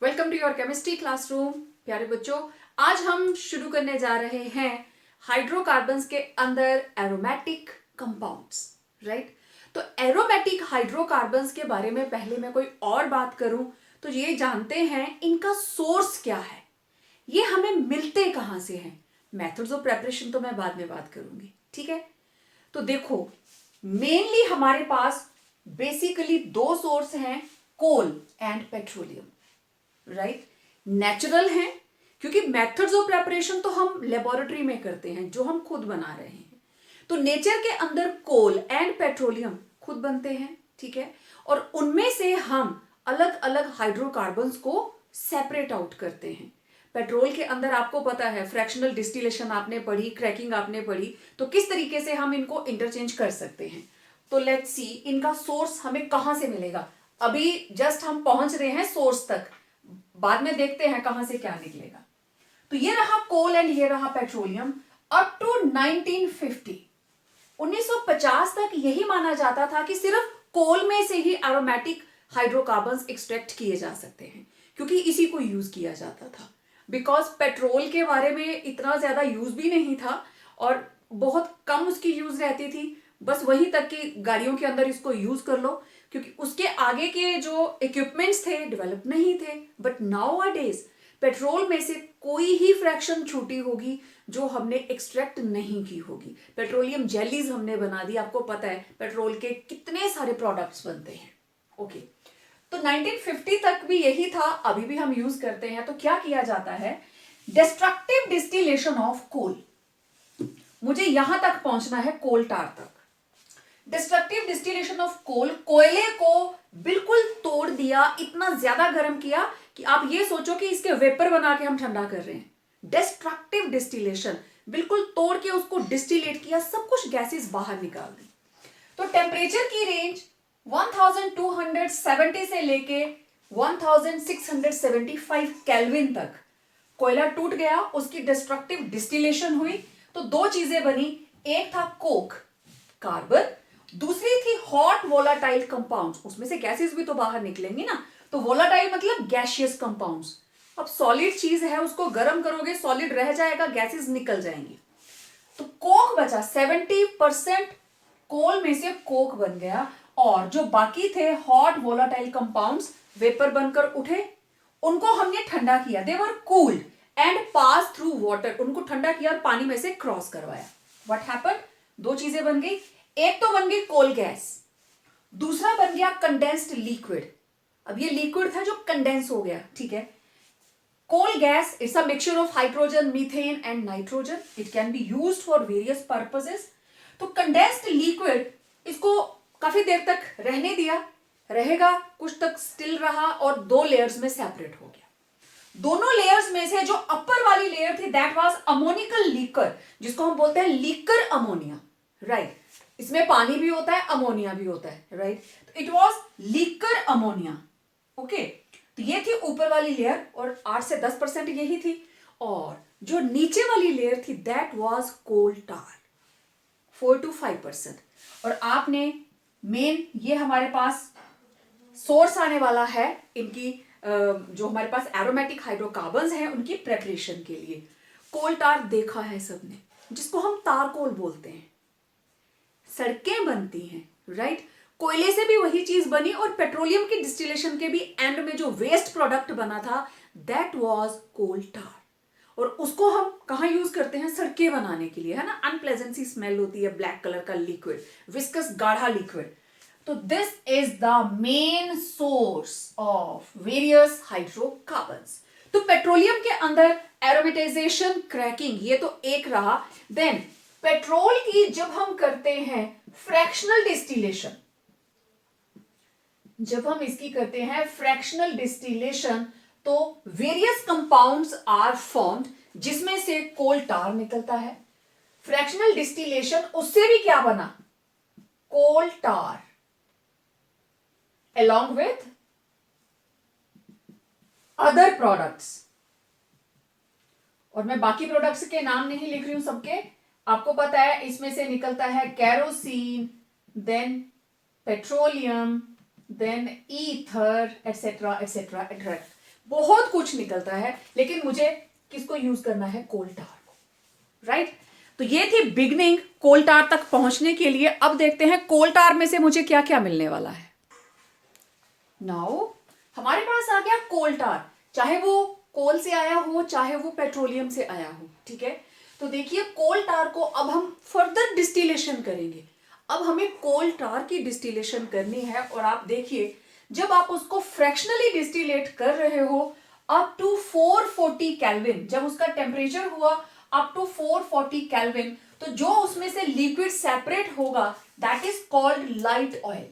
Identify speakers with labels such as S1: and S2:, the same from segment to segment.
S1: Welcome to your chemistry classroom. प्यारे बच्चों, आज हम शुरू करने जा रहे हैं हाइड्रोकार्बन्स के अंदर एरोमेटिक कंपाउंड्स, राइट। तो एरोमेटिक हाइड्रोकार्बन्स के बारे में पहले मैं कोई और बात करूं तो ये जानते हैं इनका सोर्स क्या है, ये हमें मिलते कहां से हैं। मेथड्स ऑफ प्रेपरेशन तो मैं बाद में बात करूंगी, ठीक है। तो देखो, मेनली हमारे पास बेसिकली दो सोर्स हैं, कोल एंड पेट्रोलियम, राइट। नेचुरल हैं क्योंकि मेथड्स ऑफ प्रेपरेशन तो हम लेबोरेटरी में करते हैं, जो हम खुद बना रहे हैं। तो नेचर के अंदर कोल एंड पेट्रोलियम खुद बनते हैं, ठीक है। और उनमें से हम अलग अलग हाइड्रोकार्बन्स को सेपरेट आउट करते हैं। पेट्रोल के अंदर आपको पता है फ्रैक्शनल डिस्टिलेशन आपने पढ़ी, क्रैकिंग आपने पढ़ी, तो किस तरीके से हम इनको इंटरचेंज कर सकते हैं। तो लेट्स सी इनका सोर्स हमें कहां से मिलेगा। अभी जस्ट हम पहुंच रहे हैं सोर्स तक, बाद में देखते हैं कहां से क्या निकलेगा। तो ये रहा कोल एंड ये रहा पेट्रोलियम। अप टू 1950 तक यही माना जाता था कि सिर्फ कोल में से ही एरोमेटिक हाइड्रोकार्बन्स एक्सट्रैक्ट किए जा सकते हैं, क्योंकि इसी को यूज किया जाता था। बिकॉज पेट्रोल के बारे में इतना ज्यादा यूज भी नहीं था और बहुत कम उसकी यूज रहती थी, बस वहीं तक कि गाड़ियों के अंदर इसको यूज कर लो, क्योंकि उसके आगे के जो इक्विपमेंट्स थे डेवलप नहीं थे। But now a days petrol में से कोई ही फ्रैक्शन छूटी होगी जो हमने एक्सट्रैक्ट नहीं की होगी। पेट्रोलियम जेलीज हमने बना दी, आपको पता है पेट्रोल के कितने सारे प्रोडक्ट्स बनते हैं, ओके। तो 1950 तक भी यही था, अभी भी हम यूज करते हैं। तो क्या किया जाता है, डिस्ट्रक्टिव डिस्टिलेशन ऑफ कोल। मुझे यहां तक पहुंचना है, कोल टार तक। डिस्ट्रक्टिव डिस्टिलेशन ऑफ कोल, कोयले को बिल्कुल तोड़ दिया, इतना ज्यादा गर्म किया कि आप ये सोचो कि इसके वेपर बना के हम ठंडा कर रहे हैं। डिस्ट्रक्टिव डिस्टिलेशन, बिल्कुल तोड़ के उसको डिस्टिलेट किया, सब कुछ गैसेस बाहर निकाल दी। तो टेम्परेचर की रेंज 1270 से लेके 1675 केल्विन तक कोयला टूट गया, उसकी डिस्ट्रक्टिव डिस्टिलेशन हुई। तो दो चीजें बनी, एक था कोक, कार्बन, दूसरी थी हॉट वोलाटाइल कंपाउंड्स। उसमें से गैसेस भी तो बाहर निकलेंगे ना, तो वोलाटाइल मतलब गैसियस कंपाउंड्स। अब सॉलिड चीज है, उसको गर्म करोगे सॉलिड रह जाएगा, गैसेस निकल जाएंगी। तो कोक बचा, 70% कोल में से कोक बन गया, और जो बाकी थे हॉट वोलाटाइल कंपाउंड्स वेपर बनकर उठे, उनको हमने ठंडा किया। They were cooled and pass through water, उनको ठंडा किया और पानी में से क्रॉस करवाया। व्हाट हैपेंड, दो चीजें बन गई, एक तो बन गई कोल गैस, दूसरा बन गया कंडेंस्ड लिक्विड। अब ये लिक्विड था जो कंडेंस हो गया, ठीक है। Coal gas it's a mixture of hydrogen, methane and nitrogen. It can be used for various purposes. तो कंडेंस्ड लिक्विड, इसको काफी देर तक रहने दिया, रहेगा, कुछ तक स्टिल रहा और दो लेयर्स में सेपरेट हो गया। दोनों लेयर्स में से जो अपर वाली लेयर थी दैट वाज अमोनिकल लीकर, जिसको हम बोलते हैं लीकर अमोनिया, राइट। इसमें पानी भी होता है, अमोनिया भी होता है, राइट। तो it was liquor ammonia, okay. तो ये थी ऊपर वाली लेयर और 8 से 10% यही थी। और जो नीचे वाली लेयर थी that was coal tar, 4 to 5%। और आपने मेन ये हमारे पास सोर्स आने वाला है इनकी, जो हमारे पास एरोमेटिक हाइड्रोकार्बन्स हैं उनकी प्रेपरेशन के लिए। कोल टार देखा है सबने, जिसको हम तारकोल बोलते हैं। सड़कें बनती हैं, राइट। कोयले से भी वही चीज बनी, और पेट्रोलियम की डिस्टिलेशन के भी एंड में जो वेस्ट प्रोडक्ट बना था दैट वाज कोल टार। और उसको हम कहाँ यूज करते हैं, सड़कें बनाने के लिए, है ना। अनप्लेजेंट सी स्मेल होती है, ब्लैक कलर का लिक्विड, विस्कस गाढ़ा लिक्विड। तो this is the main source of various hydrocarbons. तो पेट्रोलियम के अंदर एरोमेटाइजेशन, क्रैकिंग, ये तो एक रहा। देन पेट्रोल की जब हम करते हैं फ्रैक्शनल डिस्टिलेशन, जब हम इसकी करते हैं फ्रैक्शनल डिस्टिलेशन, तो वेरियस कंपाउंड्स आर फॉर्म्ड, जिसमें से कोल टार निकलता है। फ्रैक्शनल डिस्टिलेशन, उससे भी क्या बना, कोल टार along with other products। और मैं बाकी प्रोडक्ट्स के नाम नहीं लिख रही हूं सबके, आपको पता है इसमें से निकलता है kerosene, then petroleum, then ether, etcetera etcetera etcetera. बहुत कुछ निकलता है, लेकिन मुझे किसको यूज करना है? कोल टार को, राइट? तो ये थी बिगनिंग कोल टार तक पहुंचने के लिए। अब देखते हैं कोल टार में से मुझे क्या क्या मिलने वाला है। नाउ हमारे पास आ गया कोल टार, चाहे वो कोल से आया हो चाहे वो पेट्रोलियम से आया हो, ठीक है? तो देखिए कोल टार को अब हम फर्दर डिस्टिलेशन करेंगे। अब हमें कोल टार की डिस्टिलेशन करनी है, और आप देखिए जब आप उसको फ्रैक्शनली डिस्टिलेट कर रहे हो अप टू 440 केल्विन, जब उसका टेम्परेचर हुआ अप टू 440 केल्विन, तो जो उसमें से लिक्विड सेपरेट होगा that is called light oil.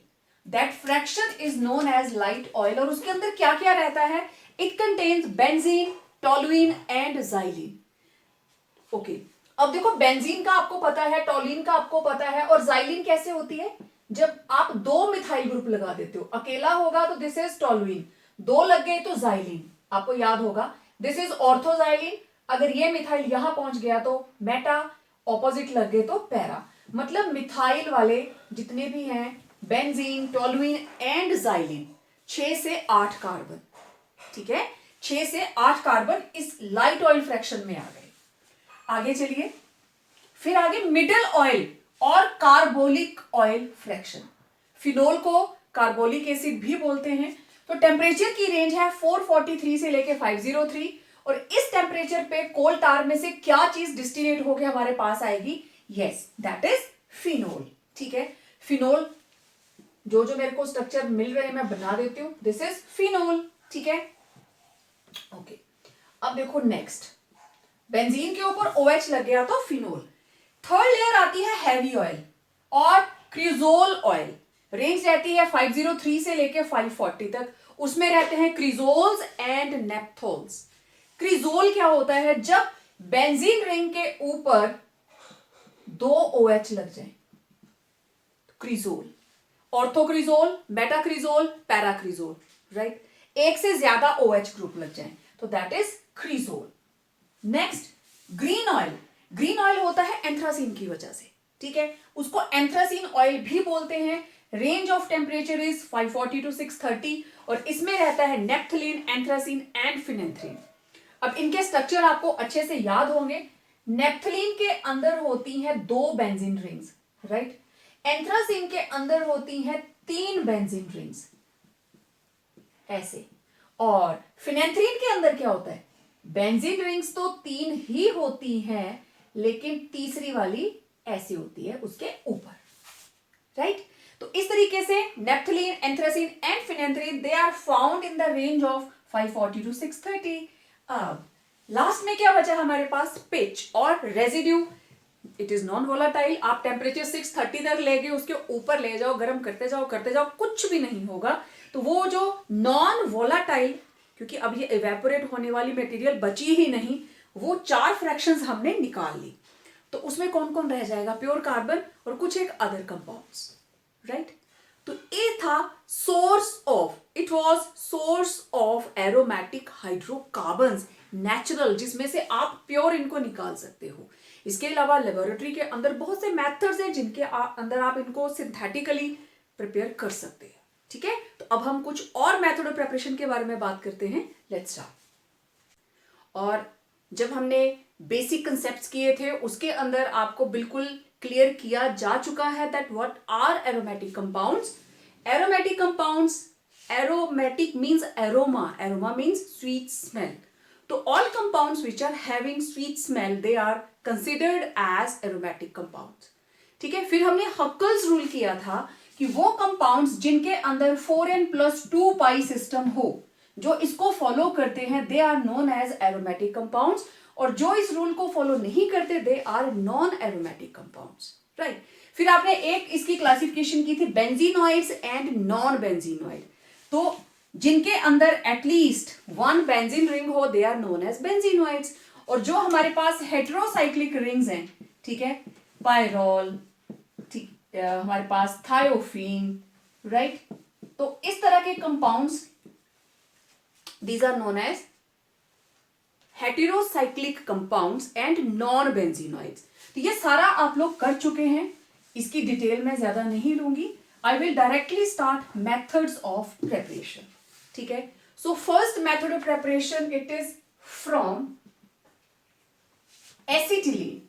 S1: That fraction is known as light oil. और उसके अंदर क्या क्या रहता है? It contains benzene, toluene and xylene. Okay, अब देखो बेंजीन का आपको पता है, टोलुइन का आपको पता है, और जाइलिन कैसे होती है? जब आप दो मिथाइल ग्रुप लगा देते हो, अकेला होगा तो दिस इज टोलुइन, दो लग गए तो जाइलिन, आपको याद होगा दिस इज ऑर्थोजाइलिन। अगर ये मिथाइल यहां पहुंच गया तो मेटा, ऑपोजिट लग गए तो पैरा। मतलब मिथाइल वाले जितने भी हैं, बेंजीन, टोलुइन एंड जाइलिन, 6 से 8 कार्बन, ठीक है? 6 से 8 कार्बन इस लाइट ऑयल फ्रैक्शन में आ गए। आगे चलिए, फिर आगे मिडल ऑयल और कार्बोलिक ऑयल फ्रैक्शन। फिनोल को कार्बोलिक एसिड भी बोलते हैं। तो टेम्परेचर की रेंज है 443 से लेके 503, और इस टेम्परेचर पे कोल टार में से क्या चीज डिस्टिलेट होकर हमारे पास आएगी? यस, दैट इज फिनोल, ठीक है? फिनोल जो जो मेरे को स्ट्रक्चर मिल रहे हैं मैं बना देती हूं, दिस इज फिनोल, ठीक है? ओके, अब देखो नेक्स्ट, बेंजीन के ऊपर OH लग गया तो फिनोल। थर्ड लेयर आती है हैवी ऑयल और क्रिजोल ऑयल। रेंज रहती है 503 से लेके 540 तक। उसमें रहते हैं क्रिजोल्स एंड नेप्थोल्स। क्रिजोल क्या होता है? जब बेंजीन रिंग के ऊपर 2 OH लग जाए, क्रिजोल। ऑर्थोक्रिजोल, मेटाक्रिजोल, पैराक्रिजोल, राइट? एक से ज्यादा OH ग्रुप लग जाए तो that is cresol. Next, green oil. Green oil होता है एंथ्रासीन की वजह से, ठीक है? उसको एंथ्रासीन ऑयल भी बोलते हैं। Range of temperature is 540 to 630, और इसमें रहता है नेप्थलीन, एंथ्रासीन एंड फिनेंथ्रीन। अब इनके स्ट्रक्चर आपको अच्छे से याद होंगे। नेप्थलीन के अंदर होती हैं 2 बेंजीन रिंग्स, राइट? एंथ्रासीन के अंदर होती हैं 3 बेंजीन रिंग्स, ऐसे। और फिनेंथ्रीन के अंदर क्या होता है? बेंजीन रिंग्स तो 3 ही होती हैं, लेकिन तीसरी वाली ऐसी होती है उसके ऊपर, राइट? तो इस तरीके से naphthalene, anthracene and phenanthrene they are found in the range of 540 to 630। अब लास्ट में क्या बचा हमारे पास? पिच और residue. It is non volatile. आप टेम्परेचर 630 तक ले गए, उसके ऊपर ले जाओ, गर्म करते जाओ, कुछ भी नहीं होगा। तो वो जो नॉन वोलाटाइल, क्योंकि अब ये इवेपोरेट होने वाली मटेरियल बची ही नहीं, वो 4 फ्रैक्शंस हमने निकाल ली। तो उसमें कौन कौन रह जाएगा? प्योर कार्बन और कुछ एक अदर कंपाउंड्स, राइट? तो ये था it was source of aromatic hydrocarbons, natural, जिसमें से आप प्योर इनको निकाल सकते हो। इसके अलावा लेबोरेटरी के अंदर बहुत से मेथड्स हैं जिनके अंदर आप इनको सिंथेटिकली प्रिपेयर कर सकते हैं, ठीक है? तो अब हम कुछ और मेथड ऑफ प्रिपरेशन के बारे में बात करते हैं। Let's start. और जब हमने बेसिक कंसेप्ट्स किए थे उसके अंदर आपको बिल्कुल क्लियर किया जा चुका है that what are aromatic compounds. Aromatic compounds, aromatic means aroma, aroma means sweet smell. तो all compounds which are having sweet smell they are considered as aromatic compounds, ठीक है? फिर हमने हक्कल्स रूल किया था कि वो कंपाउंड्स जिनके अंदर 4n+2 पाई सिस्टम हो, जो इसको फॉलो करते हैं they are known as aromatic compounds, और जो इस रूल को फॉलो नहीं करते they are non aromatic compounds, right? फिर आपने एक इसकी क्लासिफिकेशन की थी बेंजीनॉइड्स एंड नॉन बेंजीनॉइड। तो जिनके अंदर एटलीस्ट 1 बेंजीन रिंग हो दे आर नोन एज बेंजीनॉइड्स, और जो हमारे पास हेटेरोसाइक्लिक रिंग्स हैं, ठीक है, पायरोल, ठीक, हमारे पास थायोफीन, राइट? तो इस तरह के compounds these are known as heterocyclic compounds and non benzenoids. तो ये सारा आप लोग कर चुके हैं, इसकी डिटेल में ज्यादा नहीं लूंगी। I will directly start methods of preparation, ठीक है? So first method of preparation, it is from acetylene.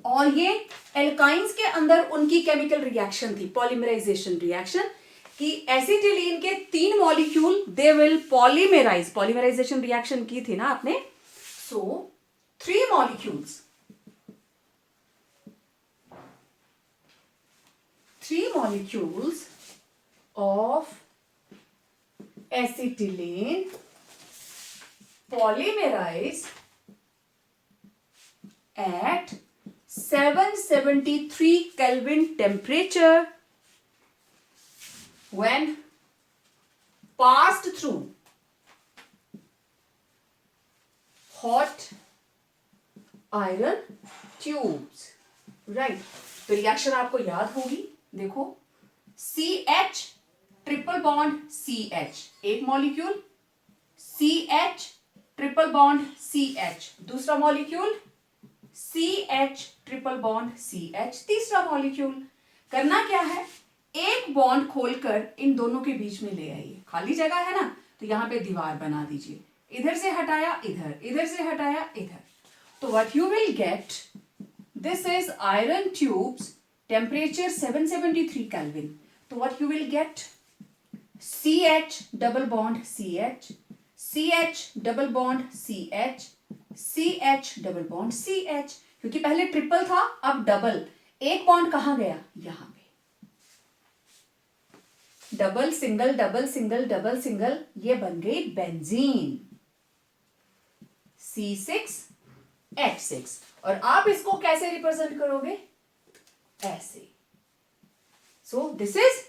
S1: और ये एल्काइंस के अंदर उनकी केमिकल रिएक्शन थी, पॉलीमराइजेशन रिएक्शन, कि एसिटिलीन के 3 molecule they will polymerise, polymerisation reaction की थी ना आपने. So 3 molecules, 3 molecules of acetylene polymerize at 773 Kelvin temperature when passed through hot iron tubes. Right. तो रिएक्शन आपको याद होगी. देखो, CH ट्रिपल बॉन्ड CH एक molecule, CH triple bond CH दूसरा molecule, CH triple bond CH तीसरा molecule. करना क्या है, एक बॉन्ड खोलकर इन दोनों के बीच में ले आइए. खाली जगह है ना, तो यहां पे दीवार बना दीजिए. इधर से हटाया इधर, इधर से हटाया इधर. तो what you will get, this is iron tubes, temperature 773 Kelvin. So what you will get, CH double bond CH, CH double bond CH, CH double bond CH. क्योंकि पहले ट्रिपल था, अब डबल. एक बॉन्ड कहां गया, यहां पे. Double single double single double single, ये बन गई बेंजीन, C6H6. और आप इसको कैसे रिप्रेजेंट करोगे, ऐसे. So this is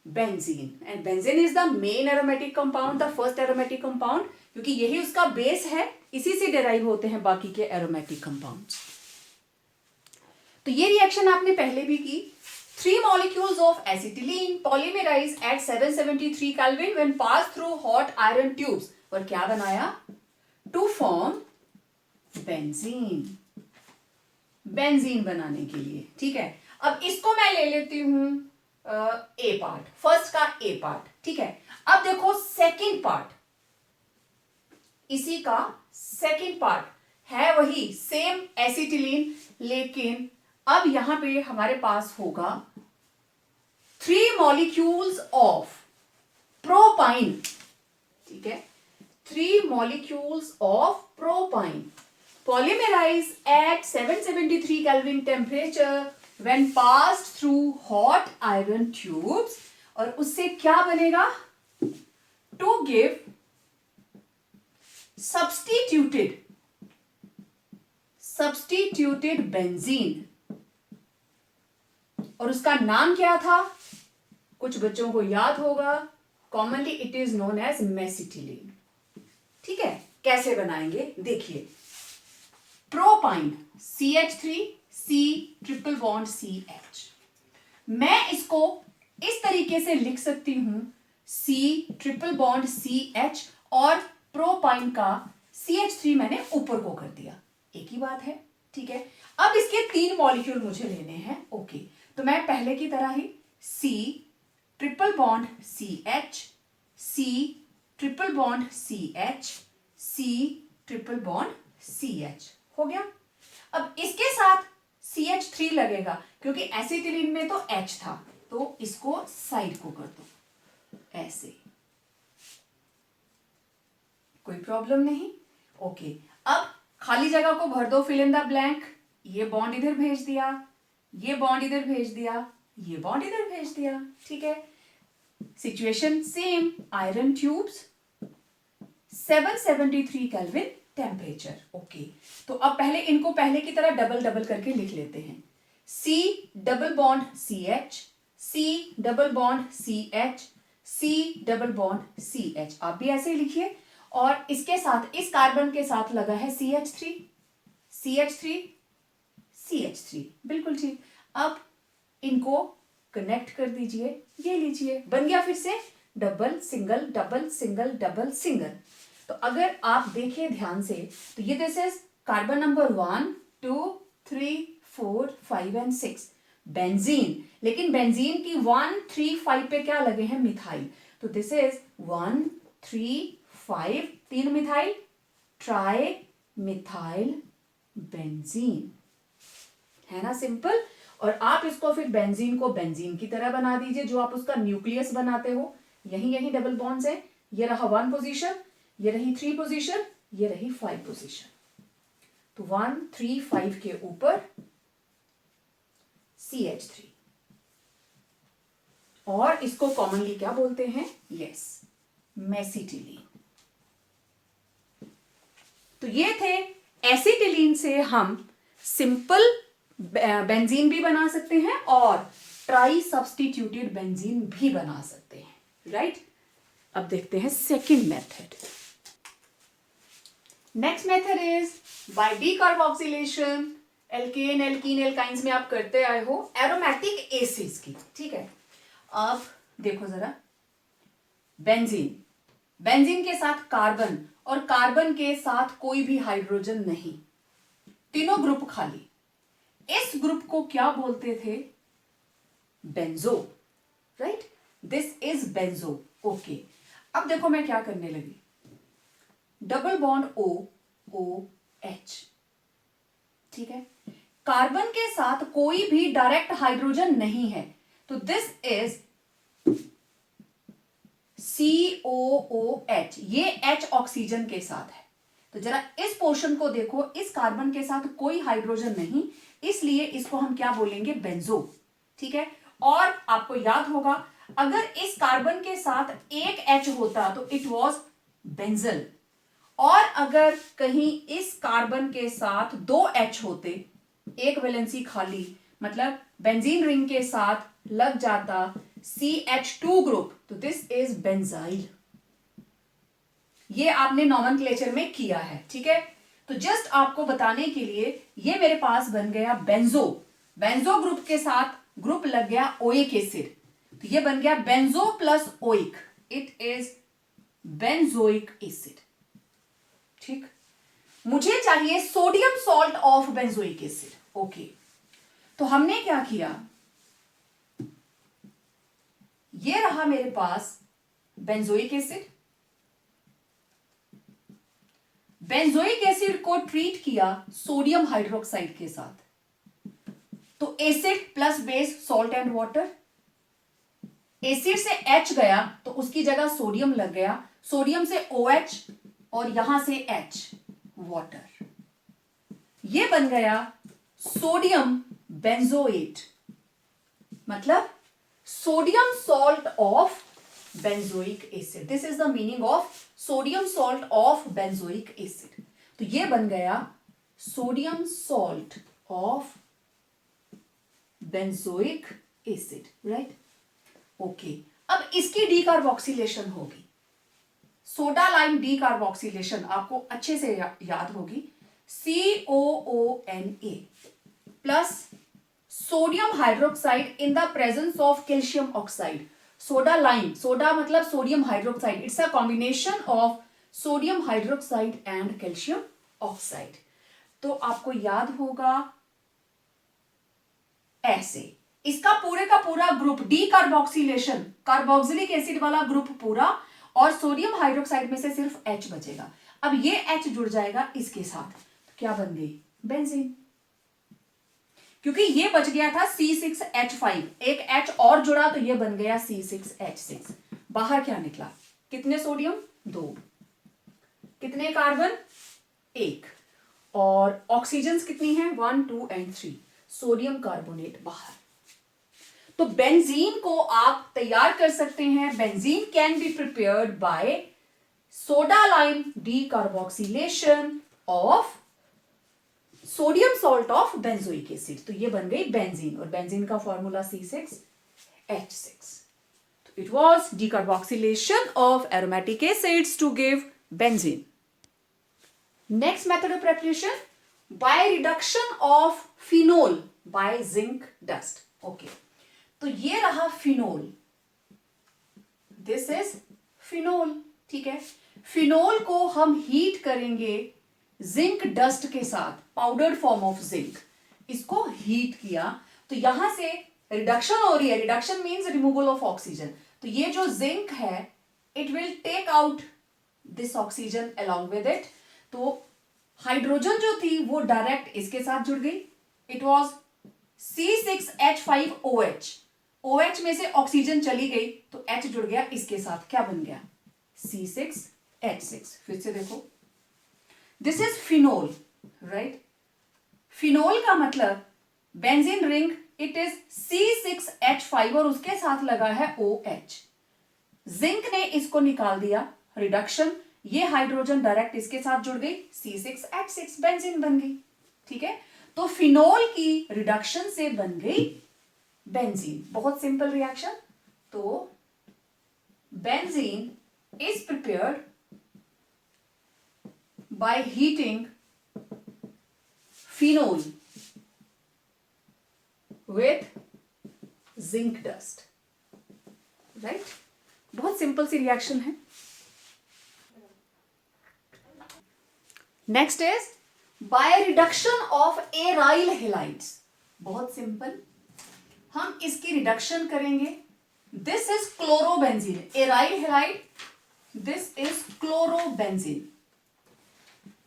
S1: benzene, and benzene is the main aromatic compound, the first aromatic compound, क्योंकि यही उसका बेस है, इसी से डिराइव होते हैं बाकी के एरोमेटिक कंपाउंड्स. तो ये रिएक्शन आपने पहले भी की. 3 molecules of acetylene polymerize at 773 Kelvin when passed through hot iron tubes. और क्या बनाया, to form बेंजीन, बेंजीन बनाने के लिए. ठीक है. अब इसको मैं ले लेती हूं ए पार्ट, फर्स्ट का ए पार्ट. ठीक है. अब देखो सेकंड पार्ट, इसी का सेकंड पार्ट है वही सेम एसिटिलीन, लेकिन अब यहां पे हमारे पास होगा 3 molecules of प्रोपाइन. ठीक है. 3 molecules of propine polymerize at 773 Kelvin temperature when passed through hot iron tubes. और उससे क्या बनेगा, to give substituted benzene. और उसका नाम क्या था, कुछ बच्चों को याद होगा, commonly it is known as mesitylene. ठीक है. कैसे बनाएंगे देखिए, propyne CH3 C triple bond CH. मैं इसको इस तरीके से लिख सकती हूं, C ट्रिपल बॉन्ड CH, और प्रोपाइन का CH3 मैंने ऊपर को कर दिया. एक ही बात है. ठीक है. अब इसके 3 मॉलिक्यूल मुझे लेने हैं. ओके. तो मैं पहले की तरह ही C triple bond CH, C triple bond CH, C triple bond CH हो गया. अब इसके साथ CH3 लगेगा, क्योंकि एसिटिलीन में तो H था, तो इसको साइड को कर दो ऐसे. कोई प्रॉब्लम नहीं. ओके. अब खाली जगह को भर दो, फिल इन द ब्लैंक. ये बॉन्ड इधर भेज दिया, ये बॉन्ड इधर भेज दिया, ये बॉन्ड इधर भेज दिया. ठीक है. Situation same, iron tubes, 773 kelvin temperature. Okay. तो अब पहले इनको पहले की तरह डबल डबल करके लिख लेते हैं. C double bond CH, C double bond CH, C double bond CH. आप भी ऐसे ही लिखिए. और इसके साथ, इस कार्बन के साथ लगा है CH3, CH3, CH3. बिल्कुल ठीक. अब इनको कनेक्ट कर दीजिए. ये लीजिए, बन गया फिर से double single double single double single. तो अगर आप देखिए ध्यान से, तो ये this is carbon number 1 2 3 4 5 and 6 benzene. लेकिन बेंजीन की 1 3 5 पे क्या लगे हैं, मिथाइल. तो तो this is 1 3 5 3 methyl tri methyl benzene, है ना सिंपल। और आप इसको फिर बेंजीन को बेंजीन की तरह बना दीजिए, जो आप उसका न्यूक्लियस बनाते हो। यही यही डबल बॉन्ड्स है। ये रहा 1 पोजीशन, ये रही 3 पोजीशन, ये रही 5 पोजीशन। तो 1 3 5 के ऊपर CH3, और इसको कॉमनली क्या बोलते हैं? Yes, mesitylene. तो ये थे एसिटिलीन से हम सिंपल बेंजीन भी बना सकते हैं और ट्राई सब्स्टिट्यूटेड बेंजीन भी बना सकते हैं, राइट। अब देखते हैं second method. Next method is by decarboxylation. Alkane alkene alkynes में आप करते आए हो एरोमेटिक एसिड्स की, ठीक है। अब देखो जरा, बेंजीन, बेंजीन के साथ कार्बन और कार्बन के साथ कोई भी हाइड्रोजन नहीं, तीनों ग्रुप खाली। इस ग्रुप को क्या बोलते थे? Benzo, right. This is benzo, okay. अब देखो मैं क्या करने लगी, double bond O O H, ठीक है। कार्बन के साथ कोई भी डायरेक्ट हाइड्रोजन नहीं है, तो दिस इज COOH, ये H ऑक्सीजन के साथ है। तो जरा इस पोर्शन को देखो, इस कार्बन के साथ कोई हाइड्रोजन नहीं, इसलिए इसको हम क्या बोलेंगे? बेंजो, ठीक है। और आपको याद होगा, अगर इस कार्बन के साथ एक H होता तो इट वॉज बेंजल, और अगर कहीं इस कार्बन के साथ 2 H होते, एक वैलेंसी खाली, मतलब बेंजीन रिंग के साथ लग जाता CH2 ग्रुप, तो दिस इज बेंजाइल। ये आपने नॉमेनक्लेचर में किया है, ठीक है। तो जस्ट आपको बताने के लिए, ये मेरे पास बन गया बेंजो, बेंजो ग्रुप के साथ ग्रुप लग गया ओइक एसिड, तो ये बन गया benzo plus oic, it is benzoic acid, ठीक। मुझे चाहिए sodium salt of benzoic acid, okay. तो हमने क्या किया, ये रहा मेरे पास बेंजोइक एसिड, बेंजोइक एसिड को ट्रीट किया सोडियम हाइड्रोक्साइड के साथ, तो acid plus base salt and water, acid से H गया तो उसकी जगह सोडियम लग गया, सोडियम से OH और यहां से H, वाटर, ये बन गया सोडियम बेंजोएट, मतलब sodium salt of benzoic acid. This is the meaning of sodium salt of benzoic acid. तो ये बन गया sodium salt of benzoic acid, right, okay. अब इसकी डीकार्बोक्सिलेशन होगी, सोडा लाइम डीकार्बोक्सिलेशन आपको अच्छे से याद होगी, COONA plus sodium hydroxide in the presence of calcium oxide. Soda lime, soda मतलब sodium hydroxide, it's a combination of sodium hydroxide and calcium oxide. तो आपको याद होगा ऐसे, इसका पूरे का पूरा ग्रुप डीकार्बोक्सिलेशन, कार्बोक्सिलिक एसिड वाला ग्रुप पूरा, और सोडियम हाइड्रोक्साइड में से सिर्फ H बचेगा। अब ये H जुड़ जाएगा इसके साथ, तो क्या बन गई? बेंजीन। क्योंकि ये बच गया था C6H5, एक H और जुड़ा तो ये बन गया C6H6। बाहर क्या निकला? कितने सोडियम? 2। कितने कार्बन? 1। और ऑक्सीजन कितनी है? 1 2 एंड 3। सोडियम कार्बोनेट बाहर। तो बेंजीन को आप तैयार कर सकते हैं, benzene can be prepared by soda lime decarboxylation of sodium salt of benzoic acid. तो ये बन गई बेंजीन, और बेंजीन का फॉर्मूला C6H6। तो it was decarboxylation of aromatic acids to give benzene. Next method of preparation, by reduction of phenol by zinc dust, okay. तो ये रहा फिनोल, दिस इज फिनोल, ठीक है। फिनोल को हम हीट करेंगे जिंक डस्ट के साथ, पाउडर्ड फॉर्म ऑफ जिंक, इसको हीट किया तो यहां से रिडक्शन हो रही है, reduction means removal of oxygen. तो ये जो जिंक है it will take out this oxygen along with it. तो हाइड्रोजन जो थी वो डायरेक्ट इसके साथ जुड़ गई. It was C6H5OH. OH में से ऑक्सीजन चली गई तो H जुड़ गया इसके साथ. क्या बन गया? C6H6. फिर से देखो, this is phenol, right. Phenol का मतलब benzene ring, it is C6H5 और उसके साथ लगा है OH. जिंक ने इसको निकाल दिया, रिडक्शन, ये हाइड्रोजन डायरेक्ट इसके साथ जुड़ गई, C6H6 बेंजीन बन गई. ठीक है, तो फिनोल की रिडक्शन से बन गई बेंजीन. बहुत सिंपल रिएक्शन. तो benzene is prepared by heating phenol with zinc dust, right. बहुत सिंपल सी रिएक्शन है. Next is by reduction of aryl halides. बहुत सिंपल, हम इसकी रिडक्शन करेंगे. This is chlorobenzene. Aryl halide, this is chlorobenzene.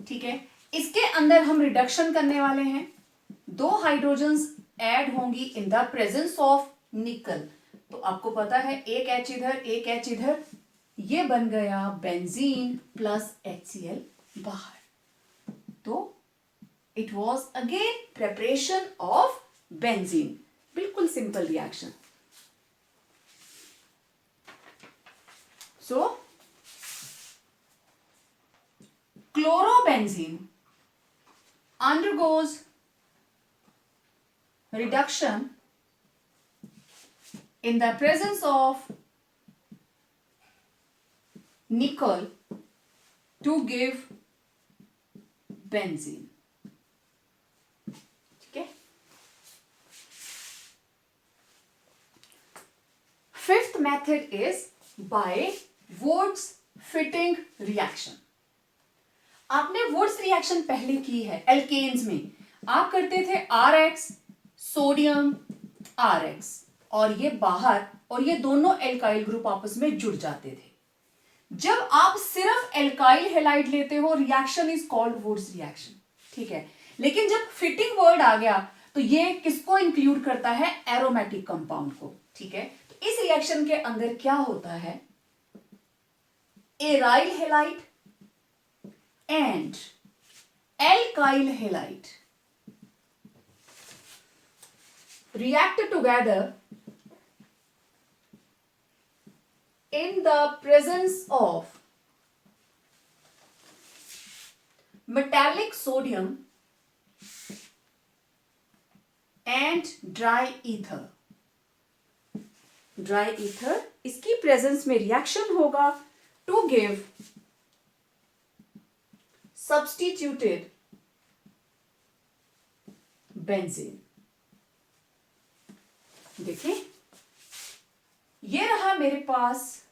S1: ठीक है, इसके अंदर हम रिडक्शन करने वाले हैं. 2 हाइड्रोजन्स ऐड होंगी इन द प्रेजेंस ऑफ निकल. तो आपको पता है एक H इधर, एक H इधर, ये बन गया बेंजीन प्लस HCl बाहर. तो it was again preparation of benzene. बिल्कुल simple reaction. So chlorobenzene undergoes reduction in the presence of nickel to give benzene. ठीक है. Fifth method is by Wurtz fitting reaction. आपने वुड्स रिएक्शन पहले की है alkanes में. आप करते थे RX सोडियम RX और ये बाहर, और ये दोनों एल्काइल ग्रुप आपस में जुड़ जाते थे. जब आप सिर्फ एल्काइल हेलाइड लेते हो, reaction is called Wurtz reaction. ठीक है, लेकिन जब फिटिंग वर्ड आ गया तो ये किसको इंक्लूड करता है? एरोमेटिक कंपाउंड को. ठीक है, तो इस रिएक्शन के अंदर क्या होता है? Aryl halide and alkyl halide react together in the presence of metallic sodium and dry ether. dry ether इसकी प्रेजेंस में रिएक्शन होगा to give substituted benzene. देखिए, ये रहा मेरे पास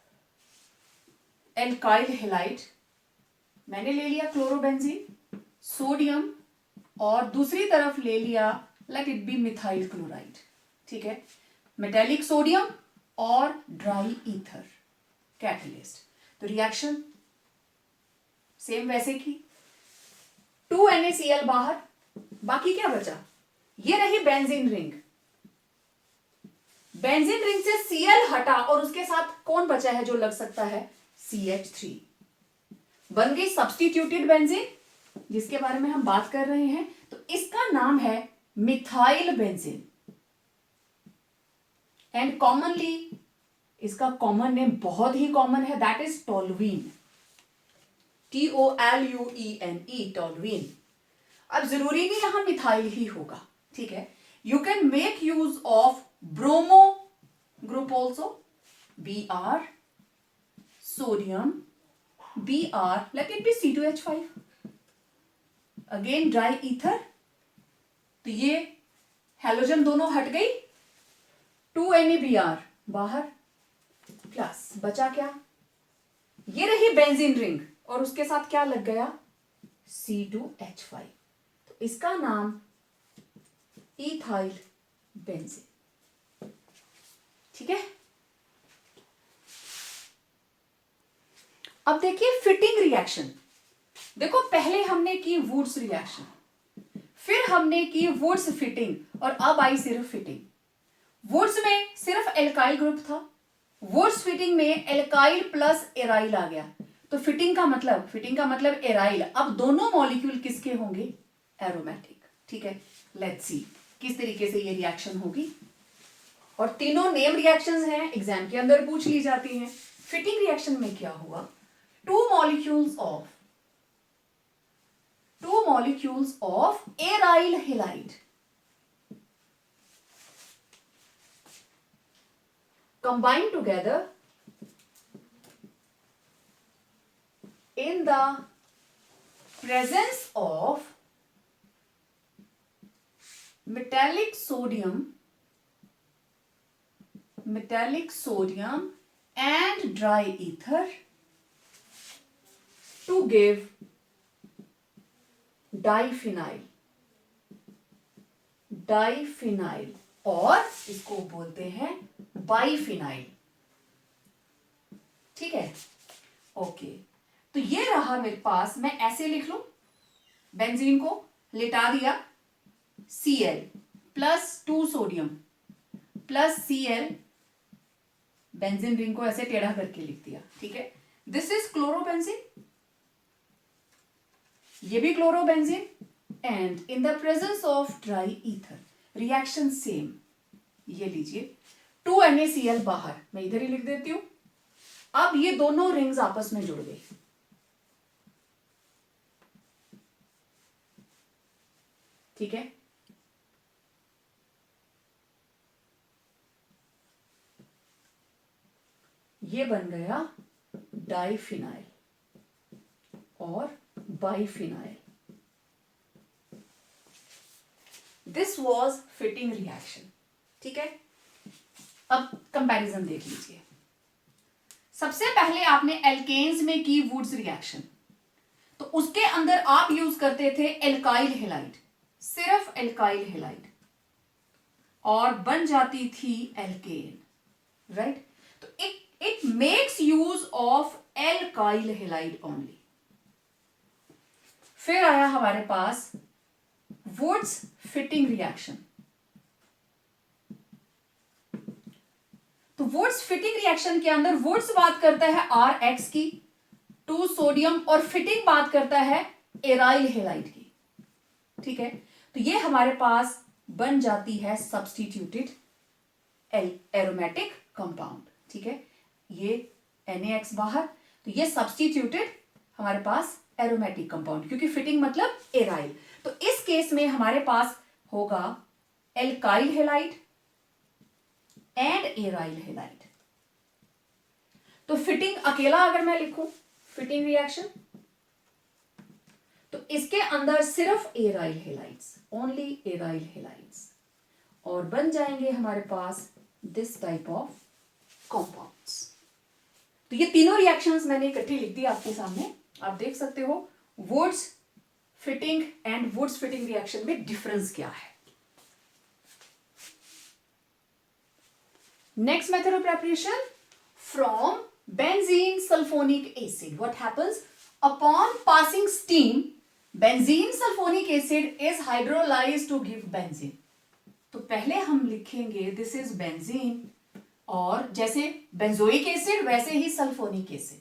S1: एल्काइल हेलाइड. मैंने ले लिया क्लोरोबेंजीन, सोडियम, और दूसरी तरफ ले लिया, late it B methyl chloride. ठीक है, मेटेलिक सोडियम और ड्राई ईथर कैटलिस्ट. तो रिएक्शन सेम वैसे की. 2 NaCl बाहर, बाकी क्या बचा? ये रही बेंजीन रिंग. बेंजीन रिंग से Cl हटा और उसके साथ कौन बचा है जो लग सकता है? CH3. बन गई सब्स्टिट्यूटेड बेंजीन, जिसके बारे में हम बात कर रहे हैं. तो इसका नाम है मिथाइल बेंजीन. एंड कॉमनली इसका कॉमन नेम बहुत ही कॉमन है, that is toluene. TOLUENE, toluene. अब जरूरी नहीं यहां मिथाइल ही होगा. ठीक है, you can make use of bromo group also. Br sodium, Br, late it B C2H5. Again dry ether. तो ये हेलोजन दोनों हट गई, 2 NaBr बाहर, प्लस बचा क्या? ये रही बेंजीन रिंग और उसके साथ क्या लग गया? C2H5. तो इसका नाम इथाइल बेंजीन. ठीक है, अब देखिए फिटिंग रिएक्शन। देखो पहले हमने की वुड्स रिएक्शन, फिर हमने की वुड्स फिटिंग, और अब आई सिर्फ फिटिंग। वुड्स में सिर्फ एल्काइल ग्रुप था, वुड्स फिटिंग में एल्काइल प्लस एराइल आ गया। तो फिटिंग का मतलब एराइल। अब दोनों मॉलिक्यूल किसके होंगे? एरोमेटिक। ठीक है, लेट्स सी किस तरीके से ये रिएक्शन होगी। और तीनों नेम रिएक्शंस हैं, एग्जाम के अंदर पूछ ली जाती हैं। फिटिंग रिएक्शन में क्या हुआ? Two molecules of aryl halide combine together in the presence of metallic sodium and dry ether to give diphenyl और इसको बोलते हैं बाइफिनाइल। ठीक है, ओके। तो ये रहा मेरे पास, मैं ऐसे लिख लूं, बेंजीन को लिटा दिया, Cl plus 2 sodium plus Cl, benzene ring को ऐसे टेढ़ा करके लिख दिया। ठीक है, दिस इज क्लोरोबेंजीन, ये भी chlorobenzene, and in the presence of dry ether reaction same. ये लीजिए 2 NaCl बाहर, मैं इधर ही लिख देती हूं। अब ये दोनों रिंग्स आपस में जुड़ गई। ठीक है, ये बन गया डाइफिनाइल और biphenyl. This was fitting reaction. ठीक है, अब कंपैरिजन देख लीजिए। सबसे पहले आपने एल्केन्स में की वुड्स रिएक्शन, तो उसके अंदर आप यूज करते थे एल्काइल हैलाइड, सिर्फ एल्काइल हैलाइड, और बन जाती थी एल्केन, राइट। तो it makes use of alkyl halide only. फिर आया हमारे पास वुड्स फिटिंग रिएक्शन। तो वुड्स फिटिंग रिएक्शन के अंदर वुड्स बात करता है RX की, 2 सोडियम, और फिटिंग बात करता है एराइल हैलाइड की। ठीक है, तो ये हमारे पास बन जाती है सब्स्टिट्यूटेड एरोमेटिक कंपाउंड। ठीक है, ये NaX बाहर, तो ये सब्स्टिट्यूटेड हमारे पास एरोमेटिक कंपाउंड, क्योंकि फिटिंग मतलब एराइल। तो इस केस में हमारे पास होगा alkyl halide and aryl halide. तो फिटिंग अकेला अगर मैं लिखूं, फिटिंग रिएक्शन, तो इसके अंदर सिर्फ aryl halides, only aryl halides, और बन जाएंगे हमारे पास दिस टाइप ऑफ कंपाउंड्स। तो ये तीनों रिएक्शंस मैंने इकट्ठी लिख दी आपके सामने, आप देख सकते हो Wurtz Fittig and Wurtz Fittig reaction में डिफरेंस क्या है। Next method of preparation, from benzene sulfonic acid. What happens? Upon passing steam, benzene sulfonic acid is hydrolyzed to give benzene. तो पहले हम लिखेंगे this is benzene, और जैसे benzoic acid वैसे ही सल्फोनिक एसिड।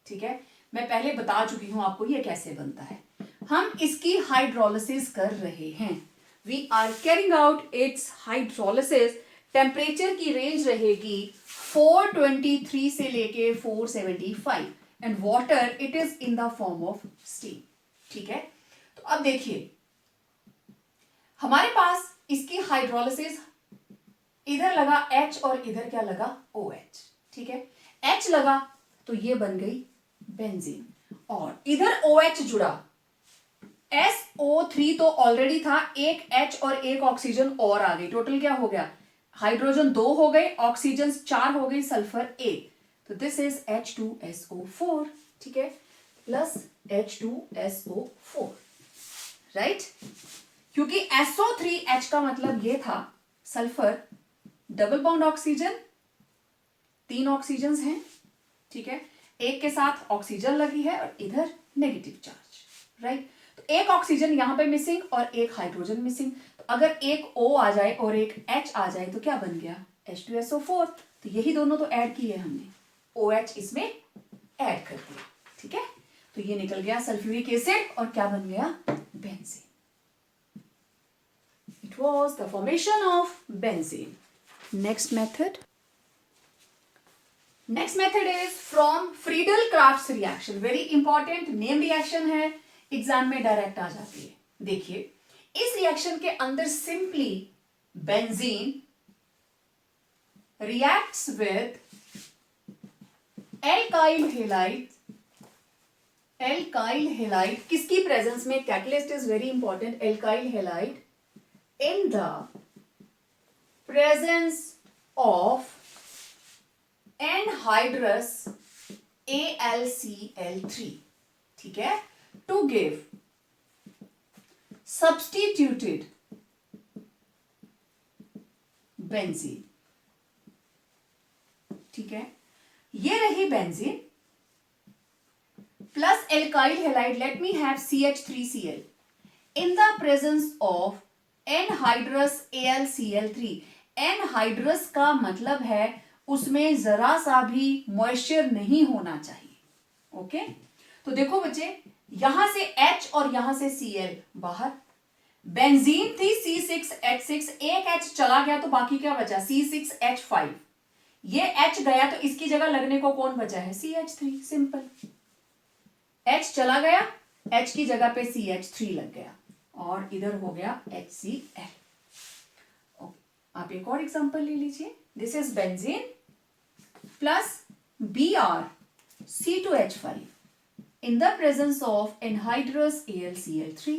S1: ठीक है, मैं पहले बता चुकी हूं आपको ये कैसे बनता है। हम इसकी हाइड्रोलिसिस कर रहे हैं, we are carrying out its hydrolysis. Temperature की रेंज रहेगी 423 से लेके 475, and water it is in the form of steam. ठीक है, तो अब देखिए हमारे पास इसकी हाइड्रोलिसिस, इधर लगा H और इधर क्या लगा OH। ठीक है, H लगा तो ये बन गई बेंजीन, और इधर OH जुड़ा, SO3 तो ऑलरेडी था, एक H और एक ऑक्सीजन और आ गई, टोटल क्या हो गया, हाइड्रोजन 2 हो गए, ऑक्सीजन 4 हो गई, सल्फर 1, तो दिस इज H2SO4। ठीक है, प्लस H2SO4, राइट, क्योंकि SO3H का मतलब ये था sulphur double bond oxygen, 3 oxygen हैं। ठीक है, एक के साथ ऑक्सीजन लगी है और इधर नेगेटिव चार्ज, राइट। तो एक ऑक्सीजन यहां पे मिसिंग और एक हाइड्रोजन मिसिंग, तो अगर एक O आ जाए और एक H आ जाए तो क्या बन गया, H2SO4। तो यही दोनों तो ऐड किए हमने, OH इसमें ऐड कर दिया, ठीक है। तो ये निकल गया सल्फ्यूरिक एसिड और क्या बन गया, benzene. It was the formation of benzene. Next method is from Friedel crafts reaction. Very important name reaction है, एग्जाम में डायरेक्ट आ जाती है। देखिए इस रिएक्शन के अंदर simply benzene reacts with alkyl halide किसकी प्रेजेंस में, catalyst is very important, alkyl halide in the presence of anhydrous AlCl3, ठीक है, टू गिव सब्स्टिट्यूटेड बेंजीन, ठीक है। ये रही benzene plus alkyl halide, late me have CH3Cl in the presence of anhydrous AlCl3। Anhydrous का मतलब है उसमें जरा सा भी मॉइस्चर नहीं होना चाहिए, ओके। तो देखो बच्चे यहां से H और यहां से Cl बाहर, बेंजीन थी C6H6, एक H चला गया तो बाकी क्या बचा, C6H5, ये H गया तो इसकी जगह लगने को कौन बचा है, CH3, सिंपल। H चला गया, H की जगह पे CH3 लग गया और इधर हो गया HCl। आप एक और एग्जांपल ले लीजिए, this is benzene plus Br C2H5 in the presence of anhydrous AlCl3,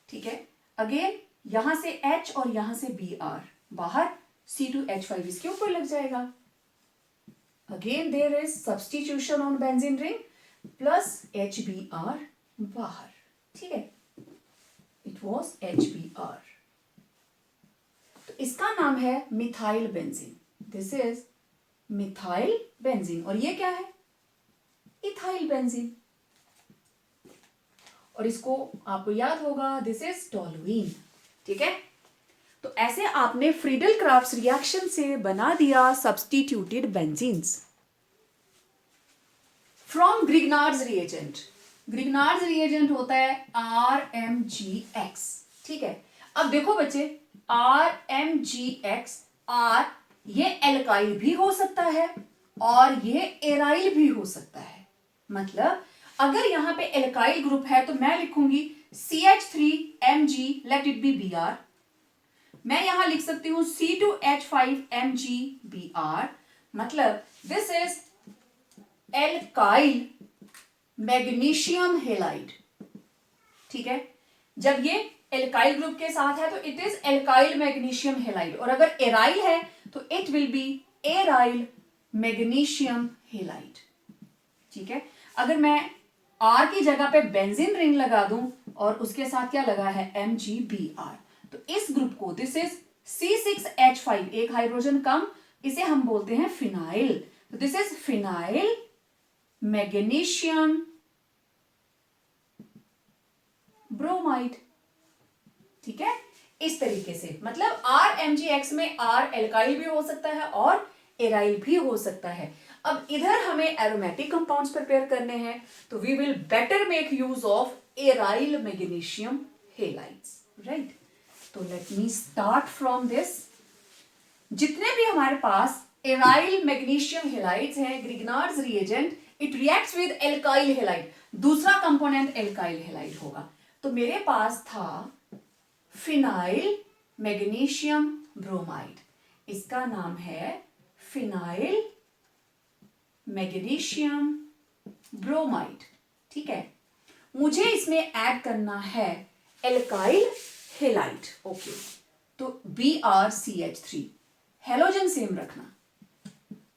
S1: ठीक है। अगेन यहां से H और यहां से Br बाहर, C2H5 इसके ऊपर लग जाएगा। Again there is substitution on benzene ring plus HBr बाहर, ठीक है। It was HBr। तो इसका नाम है methyl benzene, this is methyl benzene. और ये क्या है, इथाइल बेंजीन। और इसको आपको याद होगा, दिस इज टोलुइन, ठीक है। तो ऐसे आपने फ्रीडल क्राफ्ट्स रिएक्शन से बना दिया substituted benzenes from Grignard's reagent. Grignard's reagent होता है RMgX, ठीक है। अब देखो बच्चे RMgX, R ये एल्काइल भी हो सकता है और ये एराइल भी हो सकता है। मतलब अगर यहां पे एल्काइल ग्रुप है तो मैं लिखूंगी CH3Mg, late it B Br। मैं यहां लिख सकती हूं C2H5MgBr, मतलब this is alkyl magnesium halide, ठीक है। जब ये एल्काइल ग्रुप के साथ है तो it is alkyl magnesium halide, और अगर एराइल है तो it will be aryl magnesium halide, ठीक है। अगर मैं R की जगह पे बेंजीन रिंग लगा दूं और उसके साथ क्या लगा है MgBr, तो इस ग्रुप को, दिस इज C6H5, एक हाइड्रोजन कम, इसे हम बोलते हैं फिनाइल। तो this is phenyl magnesium bromide, ठीक है। इस तरीके से, मतलब RMgX में R एल्काइल भी हो सकता है और एराइल भी हो सकता है। अब इधर हमें एरोमेटिक कंपाउंड्स प्रिपेयर करने हैं, तो we will better make use of aryl magnesium halides, right. तो let me start from this. जितने भी हमारे पास एराइल मैग्नीशियम हैलाइड्स हैं, Grignard's reagent, it reacts with alkyl halide, दूसरा कंपोनेंट एल्काइल हैलाइड होगा। तो मेरे पास था फिनाइल मैग्नीशियम ब्रोमाइड, इसका नाम है फिनाइल मैग्नीशियम ब्रोमाइड, ठीक है। मुझे इसमें ऐड करना है एल्काइल हैलाइड, ओके। तो BrCH3, हेलोजन सेम रखना,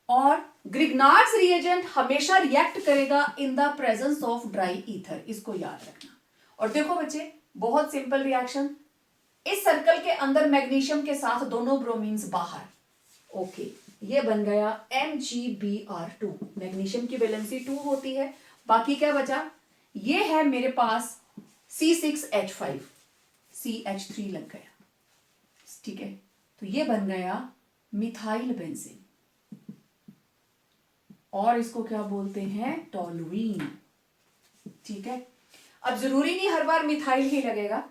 S1: और ग्रिग्नार्ड्स रिएजेंट हमेशा रिएक्ट करेगा इन the presence of dry ether, इसको याद रखना। और देखो बच्चे बहुत सिंपल रिएक्शन, इस सर्कल के अंदर मैग्नीशियम के साथ दोनों ब्रोमीन्स बाहर, ओके। ये बन गया MgBr2। मैग्नीशियम की वैलेंसी 2 होती है। बाकी क्या बचा, ये है मेरे पास C6H5, CH3 लग गया, ठीक है। तो ये बन गया मिथाइल बेंजीन, और इसको क्या बोलते हैं, टोलुइन, ठीक है। अब जरूरी नहीं हर बार मिथाइल ही लगेगा।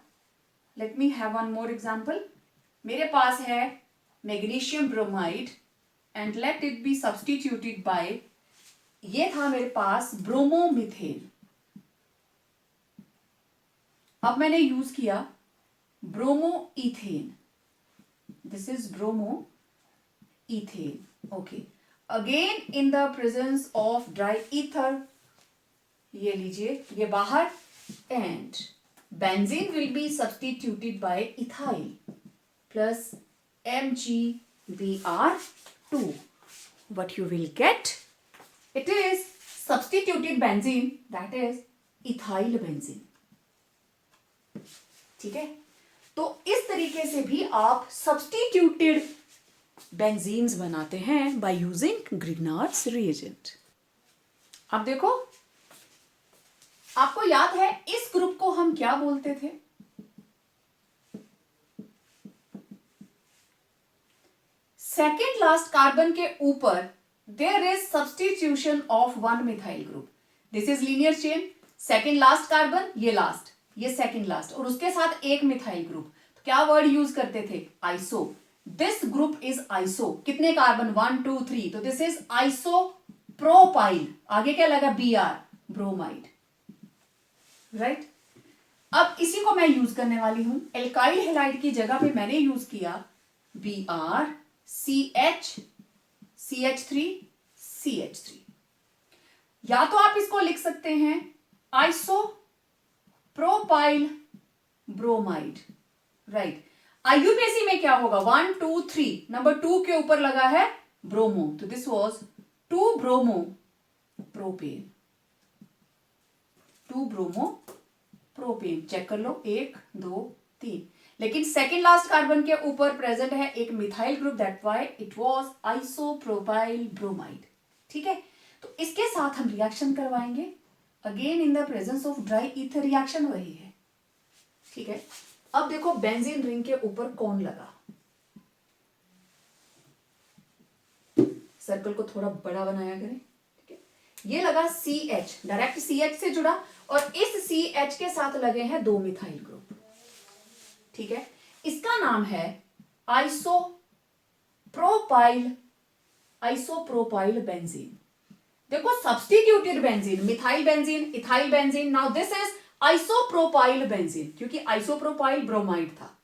S1: Let me have one more example. मेरे पास है magnesium bromide and let it be substituted by, ये था मेरे पास ब्रोमोमिथेन। अब मैंने यूज किया bromo ethane, this is bromo ethane, okay. Again in the presence of dry ether, ये लीजिए ये बाहर, and benzene will be substituted by ethyl plus MgBr2. What you will get? It is substituted benzene, that is ethyl benzene. ठीक है। तो इस तरीके से भी आप सब्स्टिट्यूटेड बेंजीन्स बनाते हैं बाय यूजिंग ग्रिग्नार्ड्स रिएजेंट। अब देखो, आपको याद है इस ग्रुप को हम क्या बोलते थे, सेकेंड लास्ट कार्बन के ऊपर there is substitution of one methyl group, this is linear chain, second last carbon, ये लास्ट, ये सेकेंड लास्ट, और उसके साथ एक मिथाइल ग्रुप। तो क्या वर्ड यूज करते थे, iso. This group is iso, कितने कार्बन, 1 2 3, तो दिस इज आइसोप्रोपाइल, आगे क्या लगा, Br, ब्रोमाइड, राइट। अब इसी को मैं यूज करने वाली हूं, एल्काइल हैलाइड की जगह पे मैंने यूज किया Br CH CH3 CH3। या तो आप इसको लिख सकते हैं आइसोप्रोपाइल ब्रोमाइड, राइट। IUPAC में क्या होगा, 1 2 3, नंबर 2 के ऊपर लगा है ब्रोमो, तो this was 2 bromo propane, 2 bromo propane, check कर लो, 1 2 3। लेकिन सेकेंड लास्ट कार्बन के ऊपर प्रेजेंट है एक methyl group, that why it was isopropyl bromide, ठीक है। तो इसके साथ हम रिएक्शन करवाएंगे, again in the presence of dry ether, reaction वही है, ठीक है। अब देखो बेंजीन रिंग के ऊपर कौन लगा, सर्कल को थोड़ा बड़ा बनाया करें, ठीक है। ये लगा CH, डायरेक्ट CH से जुड़ा, और इस CH के साथ लगे हैं 2 मिथाइल ग्रुप, ठीक है। इसका नाम है आइसोप्रोपाइल बेंजीन। देखो substituted benzene, methyl benzene, ethyl benzene, now this is isopropyl benzene, क्योंकि आइसोप्रोपाइल ब्रोमाइड था।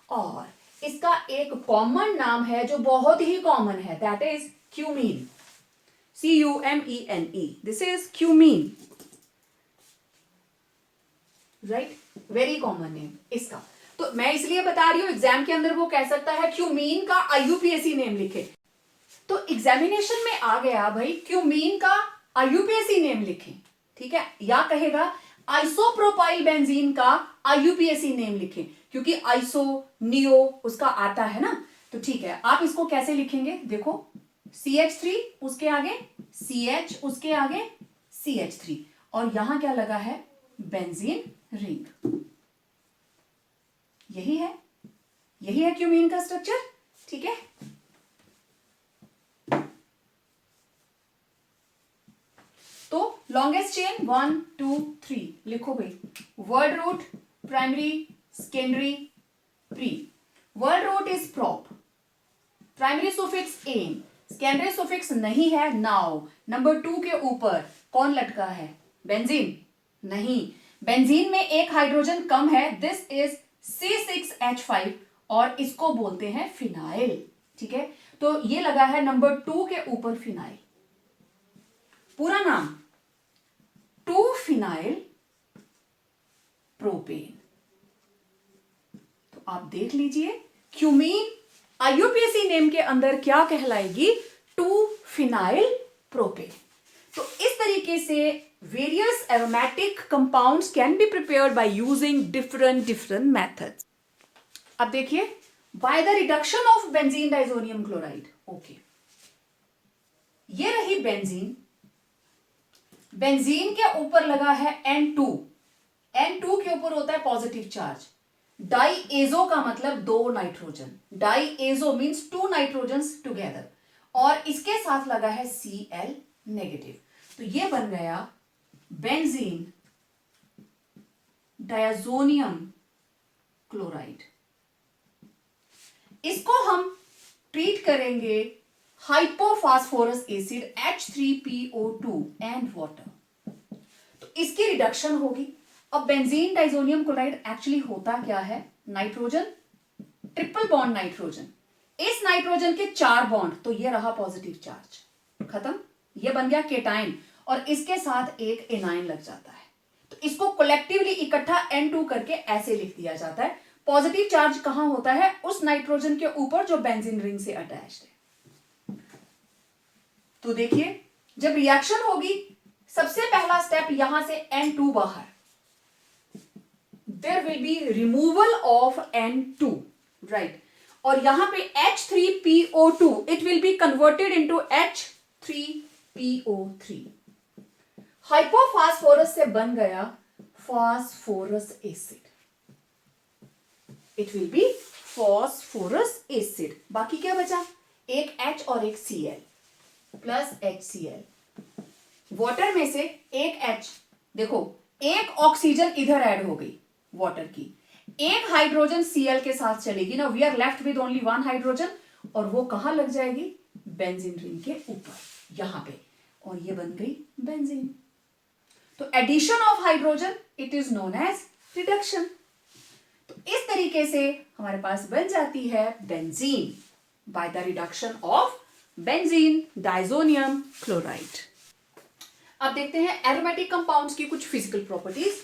S1: और इसका एक कॉमन नाम है जो बहुत ही कॉमन है, that is cumene, CUMENE, this is cumene, right, very common name इसका। तो मैं इसलिए बता रही हूं, एग्जाम के अंदर वो कह सकता है क्यूमीन का IUPAC नेम लिखे, तो एग्जामिनेशन में आ गया भाई क्यूमीन का IUPAC नेम लिखें, ठीक है। या कहेगा आइसोप्रोपाइल बेंजीन का IUPAC नेम लिखें, क्योंकि आइसो नियो उसका आता है ना, तो ठीक है। आप इसको कैसे लिखेंगे, देखो CH3 उसके आगे CH उसके आगे CH3, और यहां क्या लगा है, बेंजीन रिंग, यही है क्यूमीन का स्ट्रक्चर, ठीक है। तो लॉन्गेस्ट चेन 1 2 3 लिखो भाई, word root, primary, secondary, pre. Word root is prop, primary suffix ane, secondary suffix नहीं है नाउ। नंबर 2 के ऊपर कौन लटका है, बेंजीन, नहीं, बेंजीन में एक हाइड्रोजन कम है, दिस इज C6H5, और इसको बोलते हैं फिनाइल, ठीक है। तो ये लगा है नंबर 2 के ऊपर फिनाइल, पूरा नाम 2 फिनाइल प्रोपेन। तो आप देख लीजिए क्यूमीन IUPAC नेम के अंदर क्या कहलाएगी, 2 फिनाइल प्रोपेन। तो इस तरीके से various aromatic compounds can be prepared by using different methods. अब देखिए, by the reduction of benzene diazonium chloride, okay, ये रही बेंजीन, बेंजीन के ऊपर लगा है N2, N2 के ऊपर होता है पॉजिटिव चार्ज। डाईएजो का मतलब दो नाइट्रोजन, diazo means two nitrogens together, और इसके साथ लगा है Cl नेगेटिव। तो ये बन गया बेंजीन डायजोनियम क्लोराइड। इसको हम ट्रीट करेंगे hypophosphorous acid H3PO2 and water, तो इसकी रिडक्शन होगी। अब बेंजीन डाइजोनियम क्लोराइड एक्चुअली होता क्या है, नाइट्रोजन, ट्रिपल बॉन्ड नाइट्रोजन, इस नाइट्रोजन के 4 बॉन्ड, तो ये रहा पॉजिटिव चार्ज, खत्म, ये बन गया केटाइन, और इसके साथ एक एनाइन लग जाता है। तो इसको कलेक्टिवली इकट्ठा N2 करके ऐसे लिख दिया जाता है। पॉजिटिव चार्ज कहां होता है, उस नाइट्रोजन के ऊपर जो बेंजीन रिंग से अटैच्ड है। तो देखिए जब रिएक्शन होगी, सबसे पहला स्टेप यहां से N2 बाहर, there will be removal of N2, right? और यहां पे H3PO2 it will be converted into H3PO3। Hypophosphorous से बन गया phosphorus acid, it will be phosphorus acid. बाकी क्या बचा, एक H और एक Cl प्लस HCl। वाटर में से एक H, देखो एक ऑक्सीजन इधर ऐड हो गई वाटर की, एक हाइड्रोजन Cl के साथ चलेगी ना, we are left with only one hydrogen, और वो कहां लग जाएगी, बेंजीन रिंग के ऊपर यहां पे, और ये बन गई बेंजीन। तो addition of hydrogen it is known as reduction. तो इस तरीके से हमारे पास बन जाती है benzene by the reduction of benzene diazonium chloride. अब देखते हैं एरोमेटिक कंपाउंड्स की कुछ physical properties.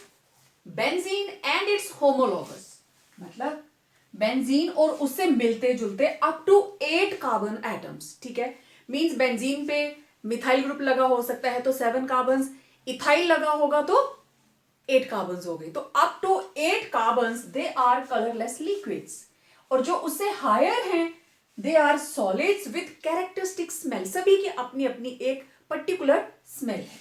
S1: Benzene and its homologous, मतलब बेंजीन और उससे मिलते जुलते अप टू 8 कार्बन एटम्स, ठीक है, मींस बेंजीन पे मिथाइल ग्रुप लगा हो सकता है तो 7 कार्बन्स, इथाइल लगा होगा तो 8 कार्बन्स हो गए। तो up to 8 carbons they are colourless liquids, और जो उससे हायर हैं they are solids with characteristic smell, सभी की अपनी अपनी एक पर्टिकुलर स्मेल है।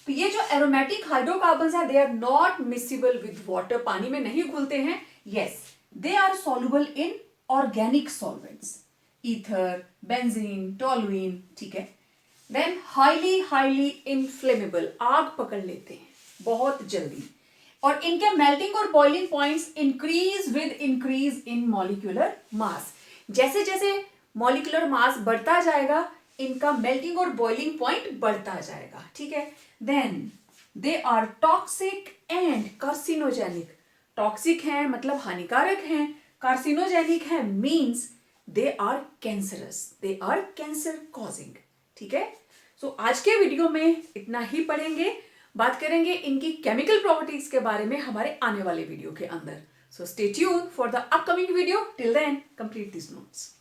S1: तो ये जो एरोमेटिक हाइड्रोकार्बन्स है they are not miscible with water, पानी में नहीं घुलते हैं, yes they are soluble in organic solvents, ether, benzene, toluene, ठीक है। देन हाईली इनफ्लेमेबल, आग पकड़ लेते हैं बहुत जल्दी, और इनके मेल्टिंग और boiling points increase with increase in molecular mass. जैसे जैसे मॉलिक्यूलर मास बढ़ता जाएगा इनका मेल्टिंग और बॉइलिंग पॉइंट बढ़ता जाएगा, ठीक है। Then they are toxic and carcinogenic, toxic है मतलब हानिकारक हैं, कार्सिनोजेनिक है means they are cancerous, they are cancer causing, ठीक है। सो आज के वीडियो में इतना ही पढ़ेंगे, बात करेंगे इनकी केमिकल प्रॉपर्टीज के बारे में हमारे आने वाले वीडियो के अंदर। So stay tune for the upcoming video, till then complete this notes.